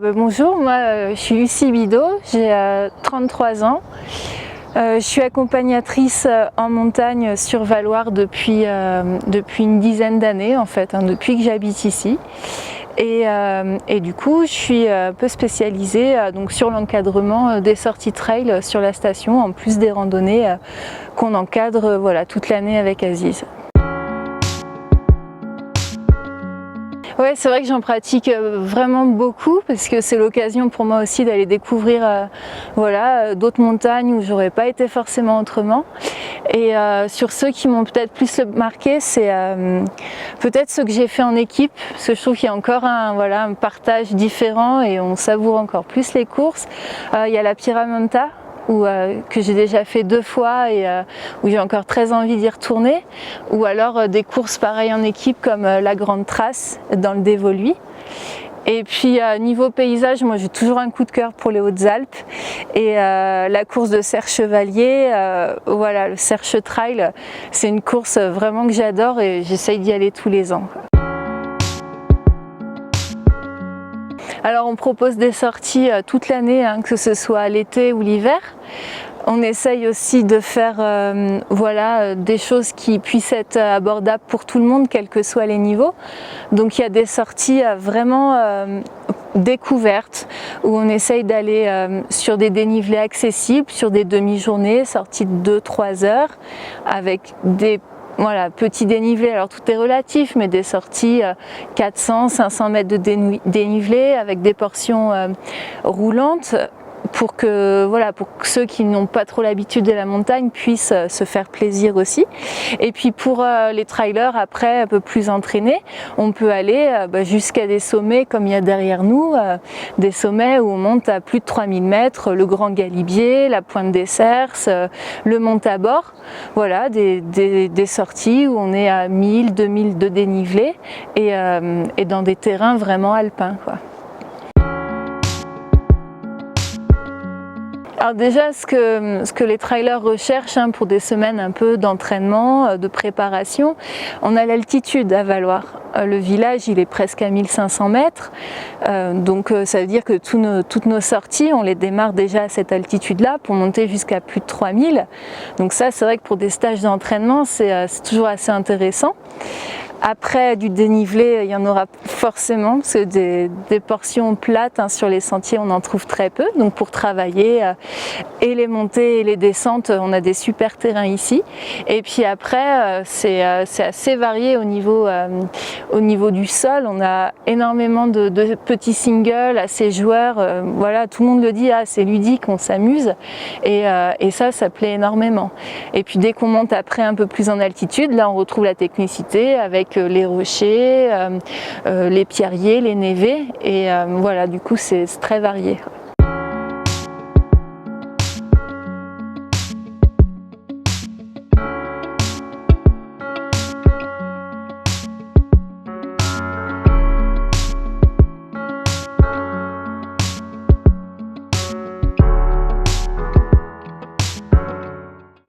Bonjour, moi je suis Lucie Bidot, j'ai 33 ans. Je suis accompagnatrice en montagne sur Valloire depuis une dizaine d'années en fait, depuis que j'habite ici. Et du coup, je suis un peu spécialisée donc sur l'encadrement des sorties trail sur la station, en plus des randonnées qu'on encadre voilà, toute l'année avec Aziz. Ouais, c'est vrai que j'en pratique vraiment beaucoup parce que c'est l'occasion pour moi aussi d'aller découvrir voilà, d'autres montagnes où j'aurais pas été forcément autrement. Et sur ceux qui m'ont peut-être plus marqué, c'est peut-être ceux que j'ai fait en équipe, parce que je trouve qu'il y a encore voilà, un partage différent et on savoure encore plus les courses. Il y a la Piramonta, que j'ai déjà fait 2 fois et où j'ai encore très envie d'y retourner, ou alors des courses pareilles en équipe comme la Grande Trace dans le Dévoluy. Et puis niveau paysage, moi j'ai toujours un coup de cœur pour les Hautes-Alpes et la course de Serre Chevalier, voilà, le Serre Trail, c'est une course vraiment que j'adore et j'essaye d'y aller tous les ans. Alors on propose des sorties toute l'année, que ce soit l'été ou l'hiver. On essaye aussi de faire voilà, des choses qui puissent être abordables pour tout le monde, quels que soient les niveaux. Donc il y a des sorties vraiment découvertes, où on essaye d'aller sur des dénivelés accessibles, sur des demi-journées, sorties de 2-3 heures, avec des voilà, petit dénivelé, alors tout est relatif, mais des sorties 400-500 mètres de dénivelé avec des portions roulantes pour que ceux qui n'ont pas trop l'habitude de la montagne puissent se faire plaisir aussi. Et puis pour les trailers après un peu plus entraînés, on peut aller jusqu'à des sommets comme il y a derrière nous, des sommets où on monte à plus de 3000 mètres, le Grand Galibier, la Pointe des Cerces, le Mont Tabor. Voilà, des sorties où on est à 1000-2000 de dénivelé et dans des terrains vraiment alpins, quoi. Alors déjà, ce que les trailers recherchent pour des semaines un peu d'entraînement, de préparation, on a l'altitude à Valloire. Le village, il est presque à 1500 mètres, donc ça veut dire que toutes nos sorties, on les démarre déjà à cette altitude-là pour monter jusqu'à plus de 3000. Donc ça, c'est vrai que pour des stages d'entraînement, c'est toujours assez intéressant. Après du dénivelé, il y en aura forcément, parce que des portions plates sur les sentiers, on en trouve très peu. Donc pour travailler et les montées et les descentes, on a des super terrains ici. Et puis après, c'est assez varié au niveau du sol. On a énormément de petits singles, assez joueurs. Voilà, tout le monde le dit, c'est ludique, on s'amuse. Et ça plaît énormément. Et puis dès qu'on monte après un peu plus en altitude, là on retrouve la technicité avec les rochers, les pierriers, les névés, et voilà, du coup c'est très varié.